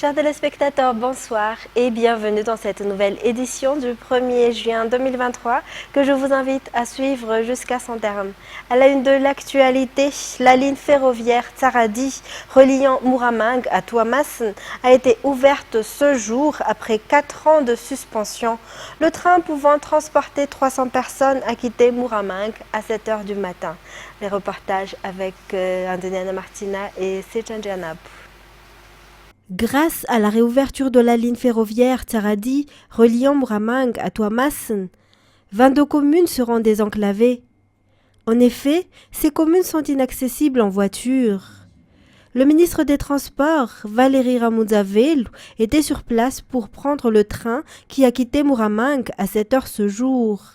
Chers téléspectateurs, bonsoir et bienvenue dans cette nouvelle édition du 1er juin 2023 que je vous invite à suivre jusqu'à son terme. À la une de l'actualité, la ligne ferroviaire Tsaradie reliant Muramang à Tuamasin a été ouverte ce jour après 4 ans de suspension. Le train pouvant transporter 300 personnes a quitté Muramang à 7 h du matin. Les reportages avec Andeniana Martina et Sechan Janab. Grâce à la réouverture de la ligne ferroviaire Tsaradie reliant Muramang à Tuamasin, 22 communes seront désenclavées. En effet, ces communes sont inaccessibles en voiture. Le ministre des Transports, Valérie Ramoudzavelou, était sur place pour prendre le train qui a quitté Muramang à 7 h ce jour.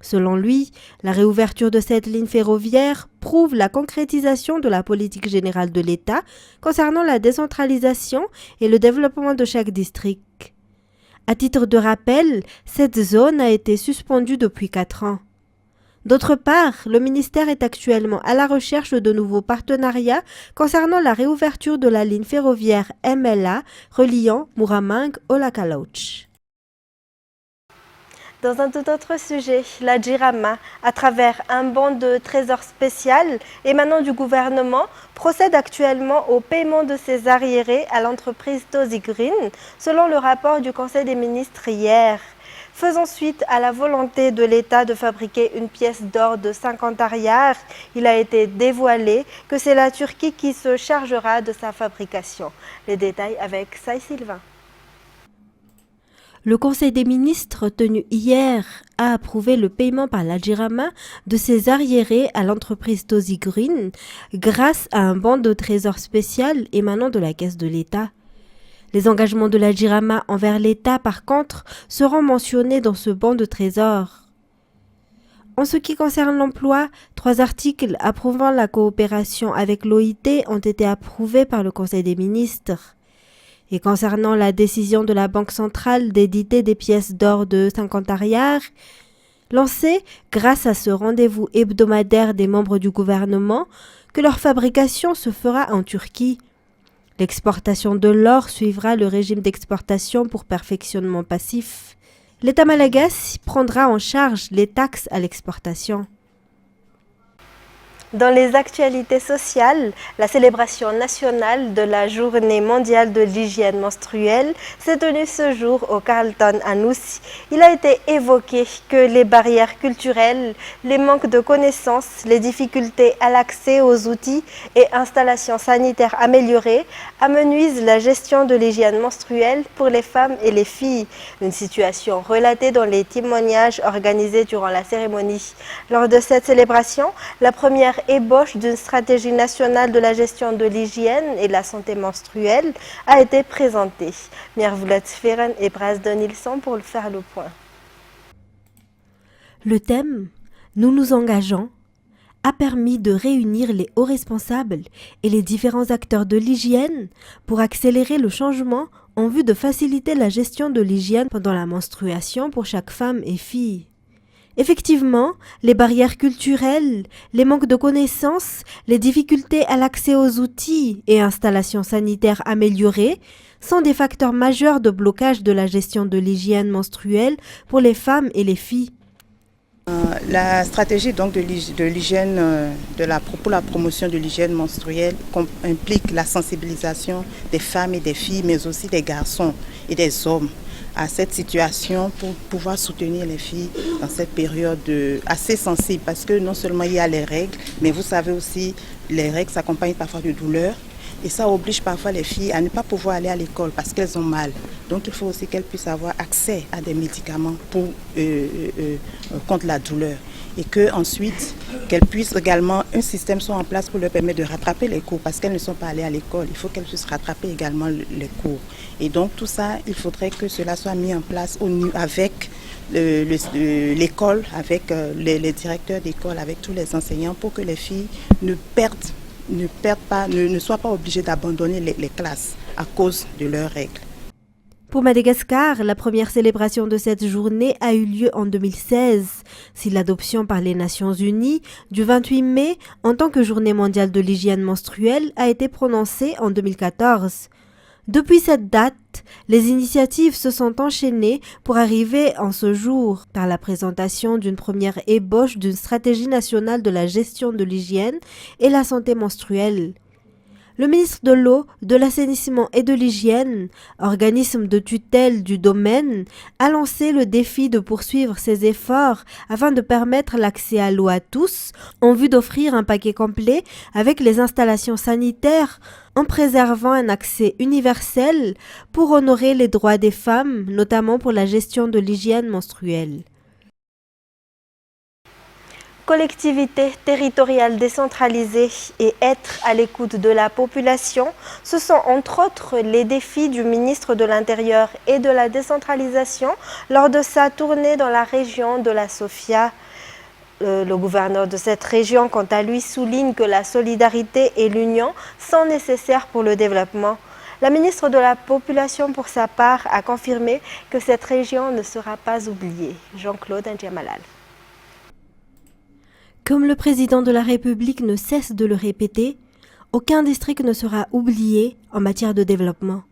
Selon lui, la réouverture de cette ligne ferroviaire prouve la concrétisation de la politique générale de l'État concernant la décentralisation et le développement de chaque district. À titre de rappel, cette zone a été suspendue depuis 4 ans. D'autre part, le ministère est actuellement à la recherche de nouveaux partenariats concernant la réouverture de la ligne ferroviaire MLA reliant Muramang au Lac-à-Lauch. Dans un tout autre sujet, la Jirama, à travers un bon de trésor spécial émanant du gouvernement, procède actuellement au paiement de ses arriérés à l'entreprise Tosi Green, selon le rapport du Conseil des ministres hier. Faisant suite à la volonté de l'État de fabriquer une pièce d'or de 50 arrières, il a été dévoilé que c'est la Turquie qui se chargera de sa fabrication. Les détails avec Saï Sylvain. Le Conseil des ministres tenu hier a approuvé le paiement par la Jirama de ses arriérés à l'entreprise Tosi Green grâce à un bon de trésor spécial émanant de la caisse de l'État. Les engagements de la Jirama envers l'État, par contre, seront mentionnés dans ce bon de trésor. En ce qui concerne l'emploi, 3 articles approuvant la coopération avec l'OIT ont été approuvés par le Conseil des ministres. Et concernant la décision de la Banque centrale d'éditer des pièces d'or de 50 arrières, lancée grâce à ce rendez-vous hebdomadaire des membres du gouvernement, que leur fabrication se fera en Turquie. L'exportation de l'or suivra le régime d'exportation pour perfectionnement passif. L'État malagasy prendra en charge les taxes à l'exportation. Dans les actualités sociales, la célébration nationale de la Journée mondiale de l'hygiène menstruelle s'est tenue ce jour au Carlton à Nuusi. Il a été évoqué que les barrières culturelles, les manques de connaissances, les difficultés à l'accès aux outils et installations sanitaires améliorées amenuisent la gestion de l'hygiène menstruelle pour les femmes et les filles. Une situation relatée dans les témoignages organisés durant la cérémonie. Lors de cette célébration, la première ébauche d'une stratégie nationale de la gestion de l'hygiène et de la santé menstruelle a été présentée. Miervulat Feren et Brasdon Nilsson pour faire le point. Le thème « Nous nous engageons » a permis de réunir les hauts responsables et les différents acteurs de l'hygiène pour accélérer le changement en vue de faciliter la gestion de l'hygiène pendant la menstruation pour chaque femme et fille. Effectivement, les barrières culturelles, les manques de connaissances, les difficultés à l'accès aux outils et installations sanitaires améliorées sont des facteurs majeurs de blocage de la gestion de l'hygiène menstruelle pour les femmes et les filles. La stratégie donc de l'hygiène, pour la promotion de l'hygiène menstruelle implique la sensibilisation des femmes et des filles, mais aussi des garçons et des hommes à cette situation pour pouvoir soutenir les filles dans cette période assez sensible parce que non seulement il y a les règles, mais vous savez aussi les règles s'accompagnent parfois de douleurs et ça oblige parfois les filles à ne pas pouvoir aller à l'école parce qu'elles ont mal. Donc il faut aussi qu'elles puissent avoir accès à des médicaments contre la douleur et que ensuite qu'elles puissent également, un système soit en place pour leur permettre de rattraper les cours parce qu'elles ne sont pas allées à l'école. Il faut qu'elles puissent rattraper également les cours. Et donc tout ça, il faudrait que cela soit mis en place avec l'école, avec les directeurs d'école, avec tous les enseignants pour que les filles ne soient pas obligées d'abandonner les classes à cause de leurs règles. Pour Madagascar, la première célébration de cette journée a eu lieu en 2016, si l'adoption par les Nations Unies du 28 mai en tant que journée mondiale de l'hygiène menstruelle a été prononcée en 2014. Depuis cette date, les initiatives se sont enchaînées pour arriver en ce jour par la présentation d'une première ébauche d'une stratégie nationale de la gestion de l'hygiène et la santé menstruelle. Le ministre de l'Eau, de l'Assainissement et de l'Hygiène, organisme de tutelle du domaine, a lancé le défi de poursuivre ses efforts afin de permettre l'accès à l'eau à tous, en vue d'offrir un paquet complet avec les installations sanitaires, en préservant un accès universel pour honorer les droits des femmes, notamment pour la gestion de l'hygiène menstruelle. Collectivités territoriales décentralisées et être à l'écoute de la population, ce sont entre autres les défis du ministre de l'Intérieur et de la décentralisation lors de sa tournée dans la région de la Sofia. Le gouverneur de cette région, quant à lui, souligne que la solidarité et l'union sont nécessaires pour le développement. La ministre de la Population, pour sa part, a confirmé que cette région ne sera pas oubliée. Jean-Claude Ndjamalal. Comme le président de la République ne cesse de le répéter, aucun district ne sera oublié en matière de développement.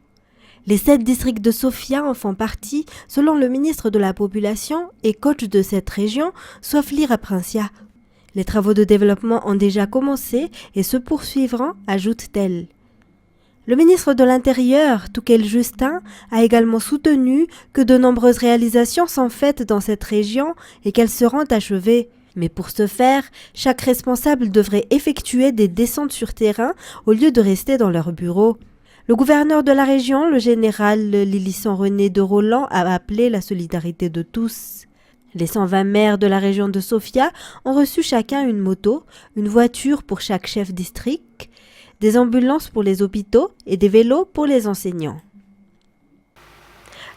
Les 7 districts de Sofia en font partie, selon le ministre de la Population et coach de cette région, Soifli Raprincia. Les travaux de développement ont déjà commencé et se poursuivront, ajoute-t-elle. Le ministre de l'Intérieur, Toukel Justin, a également soutenu que de nombreuses réalisations sont faites dans cette région et qu'elles seront achevées. Mais pour ce faire, chaque responsable devrait effectuer des descentes sur terrain au lieu de rester dans leur bureau. Le gouverneur de la région, le général Lilisson René de Roland, a appelé la solidarité de tous. Les 120 maires de la région de Sofia ont reçu chacun une moto, une voiture pour chaque chef district, des ambulances pour les hôpitaux et des vélos pour les enseignants.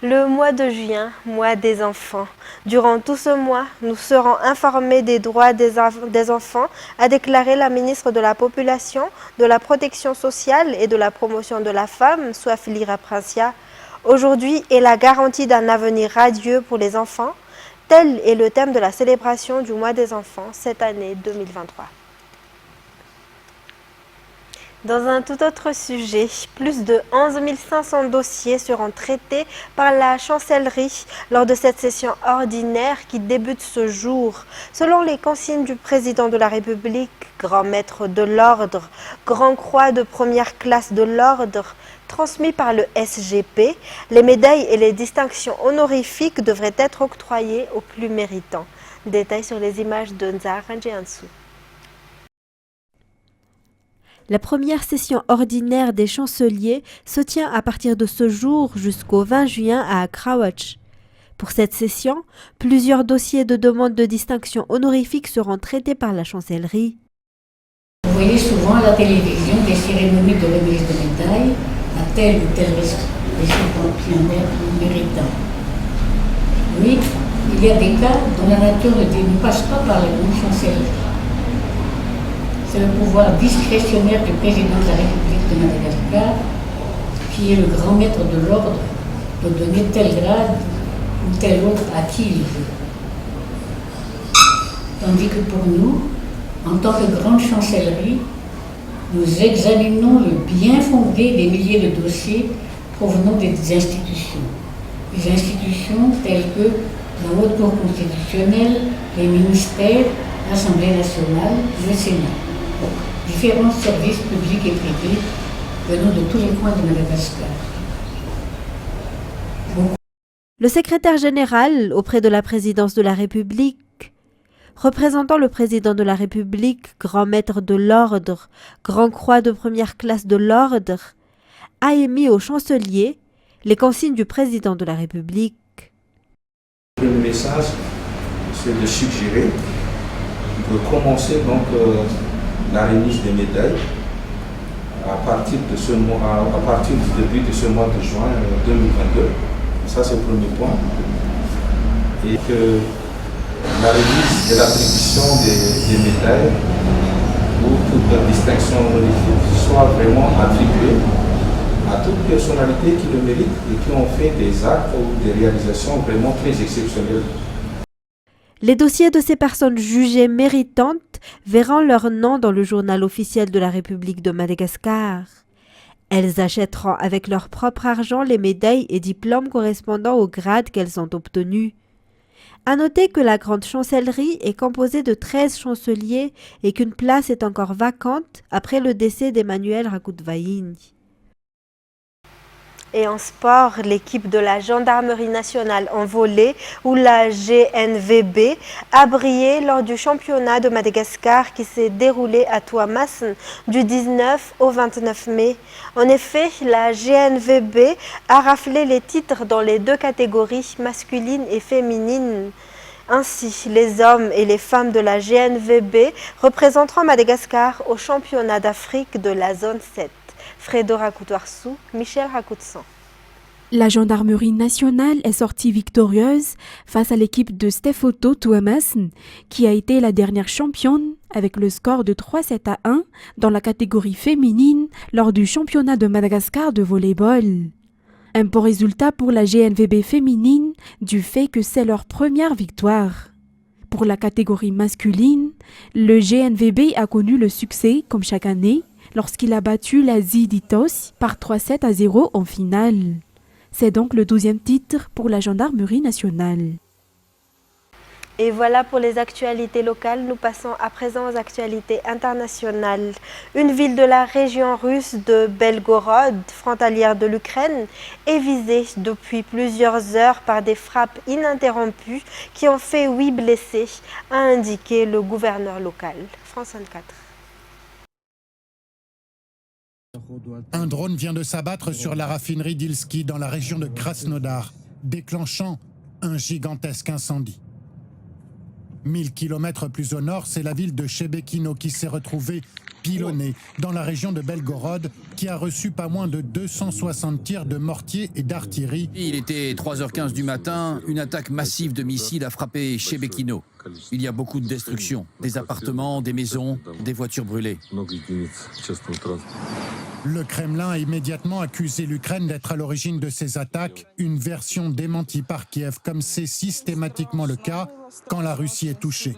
Le mois de juin, mois des enfants. Durant tout ce mois, nous serons informés des droits des enfants, a déclaré la ministre de la Population, de la Protection sociale et de la Promotion de la femme, Soifli Raprincia. Aujourd'hui est la garantie d'un avenir radieux pour les enfants. Tel est le thème de la célébration du mois des enfants cette année 2023. Dans un tout autre sujet, plus de 11 500 dossiers seront traités par la chancellerie lors de cette session ordinaire qui débute ce jour. Selon les consignes du président de la République, grand maître de l'ordre, grand croix de première classe de l'ordre, transmis par le SGP, les médailles et les distinctions honorifiques devraient être octroyées aux plus méritants. Détails sur les images de Nzar Njiansou. La première session ordinaire des chanceliers se tient à partir de ce jour jusqu'au 20 juin à Krawatch. Pour cette session, plusieurs dossiers de demande de distinction honorifique seront traités par la chancellerie. Vous voyez souvent à la télévision des cérémonies de remise de médailles à tel ou tel récipiendaire méritant. Oui, il y a des cas dont la nature ne passe pas par les grandes chancelleries. C'est le pouvoir discrétionnaire du président de la République de Madagascar, qui est le grand maître de l'ordre, de donner tel grade ou tel autre à qui il veut. Tandis que pour nous, en tant que grande chancellerie, nous examinons le bien fondé des milliers de dossiers provenant des institutions. Des institutions telles que la Haute Cour constitutionnelle, les ministères, l'Assemblée nationale, le Sénat. Différents services publics et privés venant de tous les coins de Madagascar. Le secrétaire général auprès de la présidence de la République, représentant le président de la République, grand maître de l'ordre, grand croix de première classe de l'ordre, a émis au chancelier les consignes du président de la République. Le message, c'est de suggérer de commencer donc la remise des médailles à partir du début de ce mois de juin 2022. Ça, c'est le premier point. Et que la remise et l'attribution des médailles ou toute distinction honorifique soit vraiment attribuée à toute personnalité qui le mérite et qui ont fait des actes ou des réalisations vraiment très exceptionnelles. Les dossiers de ces personnes jugées méritantes verront leur nom dans le journal officiel de la République de Madagascar. Elles achèteront avec leur propre argent les médailles et diplômes correspondant au grade qu'elles ont obtenus. À noter que la grande chancellerie est composée de 13 chanceliers et qu'une place est encore vacante après le décès d'Emmanuel Rakoudvaïn. Et en sport, l'équipe de la Gendarmerie nationale en volley, ou la GNVB, a brillé lors du championnat de Madagascar qui s'est déroulé à Tuamasin du 19 au 29 mai. En effet, la GNVB a raflé les titres dans les deux catégories, masculines et féminines. Ainsi, les hommes et les femmes de la GNVB représenteront Madagascar au championnat d'Afrique de la zone 7. Fredo Rakoutoarsou, Michel Rakoutsan. La gendarmerie nationale est sortie victorieuse face à l'équipe de Stefoto Tuamasin, qui a été la dernière championne avec le score de 3-7-1 dans la catégorie féminine lors du championnat de Madagascar de volley-ball. Un bon résultat pour la GNVB féminine du fait que c'est leur première victoire. Pour la catégorie masculine, le GNVB a connu le succès comme chaque année lorsqu'il a battu la Ziditos par 3-7-0 en finale. C'est donc le 12e titre pour la gendarmerie nationale. Et voilà pour les actualités locales. Nous passons à présent aux actualités internationales. Une ville de la région russe de Belgorod, frontalière de l'Ukraine, est visée depuis plusieurs heures par des frappes ininterrompues qui ont fait 8 blessés, a indiqué le gouverneur local. France 24. Un drone vient de s'abattre sur la raffinerie d'Ilski dans la région de Krasnodar, déclenchant un gigantesque incendie. 1000 km plus au nord, c'est la ville de Chebekino qui s'est retrouvée pilonnée dans la région de Belgorod, qui a reçu pas moins de 260 tirs de mortier et d'artillerie. Il était 3h15 du matin, une attaque massive de missiles a frappé Chebekino. Il y a beaucoup de destruction, des appartements, des maisons, des voitures brûlées. Le Kremlin a immédiatement accusé l'Ukraine d'être à l'origine de ces attaques, une version démentie par Kiev, comme c'est systématiquement le cas quand la Russie est touchée.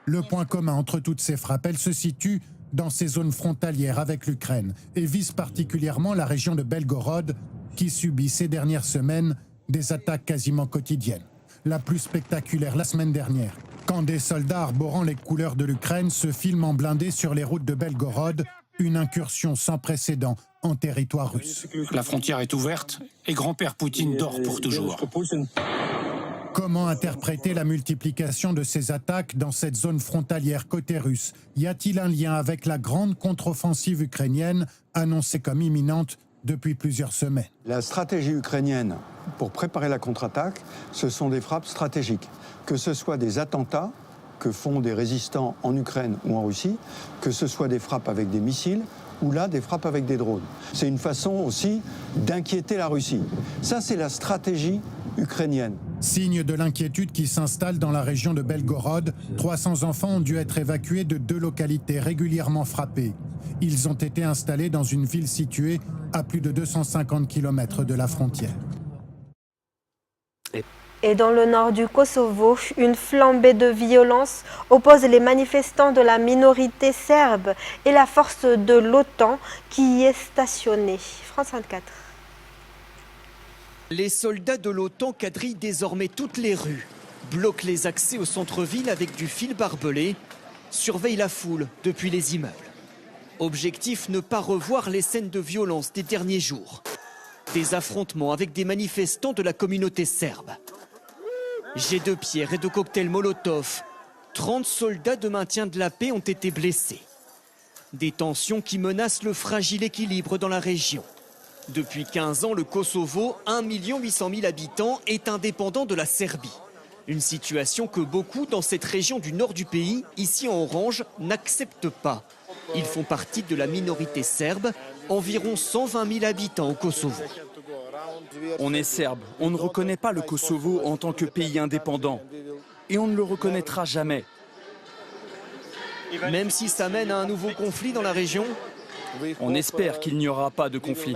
Le point commun entre toutes ces frappes, elles se situent dans ces zones frontalières avec l'Ukraine et visent particulièrement la région de Belgorod, qui subit ces dernières semaines des attaques quasiment quotidiennes. La plus spectaculaire la semaine dernière, quand des soldats arborant les couleurs de l'Ukraine se filment en blindé sur les routes de Belgorod, une incursion sans précédent en territoire russe. La frontière est ouverte et grand-père Poutine dort pour toujours. Comment interpréter la multiplication de ces attaques dans cette zone frontalière côté russe? Y a-t-il un lien avec la grande contre-offensive ukrainienne annoncée comme imminente depuis plusieurs semaines? La stratégie ukrainienne pour préparer la contre-attaque, ce sont des frappes stratégiques. Que ce soit des attentats que font des résistants en Ukraine ou en Russie, que ce soit des frappes avec des missiles ou là des frappes avec des drones. C'est une façon aussi d'inquiéter la Russie. Ça, c'est la stratégie ukrainienne. Signe de l'inquiétude qui s'installe dans la région de Belgorod, 300 enfants ont dû être évacués de 2 localités régulièrement frappées. Ils ont été installés dans une ville située à plus de 250 km de la frontière. Et dans le nord du Kosovo, une flambée de violence oppose les manifestants de la minorité serbe et la force de l'OTAN qui y est stationnée. France 24. Les soldats de l'OTAN quadrillent désormais toutes les rues, bloquent les accès au centre-ville avec du fil barbelé, surveillent la foule depuis les immeubles. Objectif, ne pas revoir les scènes de violence des derniers jours. Des affrontements avec des manifestants de la communauté serbe. Jets de pierre et de cocktails Molotov. 30 soldats de maintien de la paix ont été blessés. Des tensions qui menacent le fragile équilibre dans la région. Depuis 15 ans, le Kosovo, 1 800 000 habitants, est indépendant de la Serbie. Une situation que beaucoup dans cette région du nord du pays, ici en orange, n'acceptent pas. Ils font partie de la minorité serbe, environ 120 000 habitants au Kosovo. On est serbe, on ne reconnaît pas le Kosovo en tant que pays indépendant. Et on ne le reconnaîtra jamais. Même si ça mène à un nouveau conflit dans la région, on espère qu'il n'y aura pas de conflit.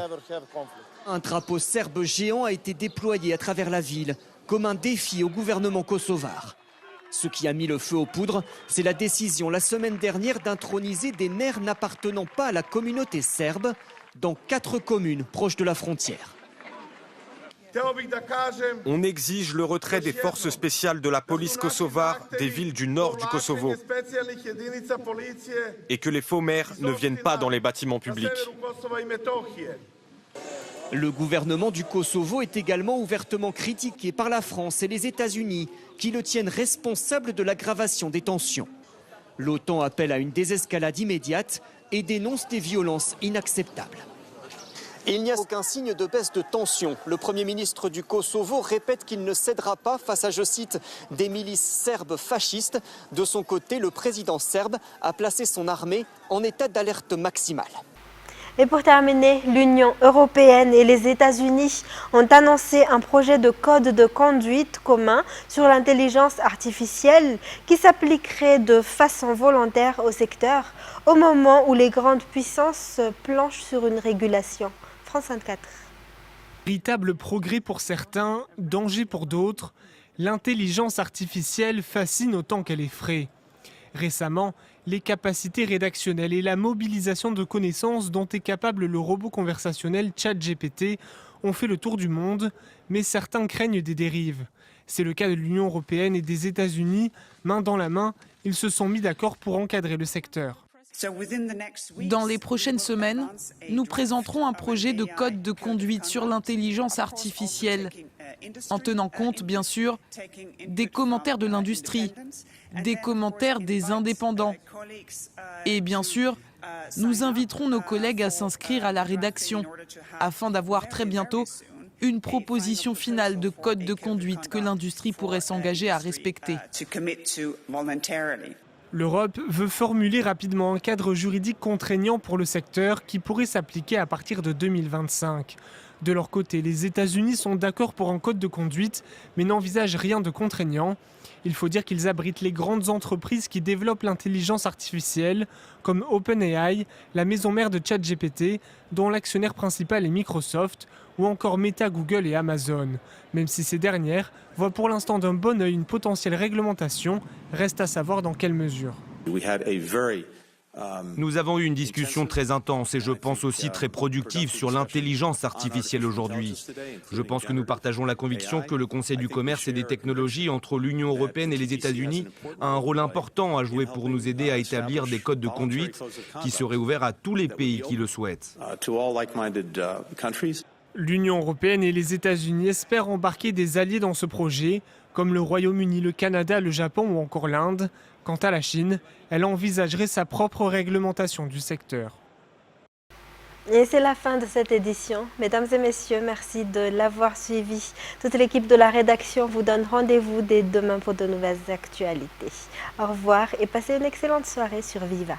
Un drapeau serbe géant a été déployé à travers la ville comme un défi au gouvernement kosovar. Ce qui a mis le feu aux poudres, c'est la décision la semaine dernière d'introniser des maires n'appartenant pas à la communauté serbe dans 4 communes proches de la frontière. On exige le retrait des forces spéciales de la police kosovare des villes du nord du Kosovo et que les faux maires ne viennent pas dans les bâtiments publics. Le gouvernement du Kosovo est également ouvertement critiqué par la France et les États-Unis qui le tiennent responsable de l'aggravation des tensions. L'OTAN appelle à une désescalade immédiate et dénonce des violences inacceptables. Il n'y a aucun signe de baisse de tension. Le Premier ministre du Kosovo répète qu'il ne cédera pas face à, je cite, des milices serbes fascistes. De son côté, le président serbe a placé son armée en état d'alerte maximale. Et pour terminer, l'Union européenne et les États-Unis ont annoncé un projet de code de conduite commun sur l'intelligence artificielle qui s'appliquerait de façon volontaire au secteur au moment où les grandes puissances planchent sur une régulation. France 24. Véritable progrès pour certains, danger pour d'autres, l'intelligence artificielle fascine autant qu'elle effraie. Récemment, les capacités rédactionnelles et la mobilisation de connaissances dont est capable le robot conversationnel ChatGPT ont fait le tour du monde, mais certains craignent des dérives. C'est le cas de l'Union européenne et des États-Unis. Main dans la main, ils se sont mis d'accord pour encadrer le secteur. Dans les prochaines semaines, nous présenterons un projet de code de conduite sur l'intelligence artificielle, en tenant compte, bien sûr, des commentaires de l'industrie, des commentaires des indépendants. Et bien sûr, nous inviterons nos collègues à s'inscrire à la rédaction, afin d'avoir très bientôt une proposition finale de code de conduite que l'industrie pourrait s'engager à respecter. L'Europe veut formuler rapidement un cadre juridique contraignant pour le secteur qui pourrait s'appliquer à partir de 2025. De leur côté, les États-Unis sont d'accord pour un code de conduite, mais n'envisagent rien de contraignant. Il faut dire qu'ils abritent les grandes entreprises qui développent l'intelligence artificielle, comme OpenAI, la maison mère de ChatGPT, dont l'actionnaire principal est Microsoft, ou encore Meta, Google et Amazon. Même si ces dernières voient pour l'instant d'un bon œil une potentielle réglementation, reste à savoir dans quelle mesure. Nous avons eu une discussion très intense et je pense aussi très productive sur l'intelligence artificielle aujourd'hui. Je pense que nous partageons la conviction que le Conseil du commerce et des technologies entre l'Union européenne et les États-Unis a un rôle important à jouer pour nous aider à établir des codes de conduite qui seraient ouverts à tous les pays qui le souhaitent. L'Union européenne et les États-Unis espèrent embarquer des alliés dans ce projet, comme le Royaume-Uni, le Canada, le Japon ou encore l'Inde. Quant à la Chine, elle envisagerait sa propre réglementation du secteur. Et c'est la fin de cette édition. Mesdames et messieurs, merci de l'avoir suivi. Toute l'équipe de la rédaction vous donne rendez-vous dès demain pour de nouvelles actualités. Au revoir et passez une excellente soirée sur Viva.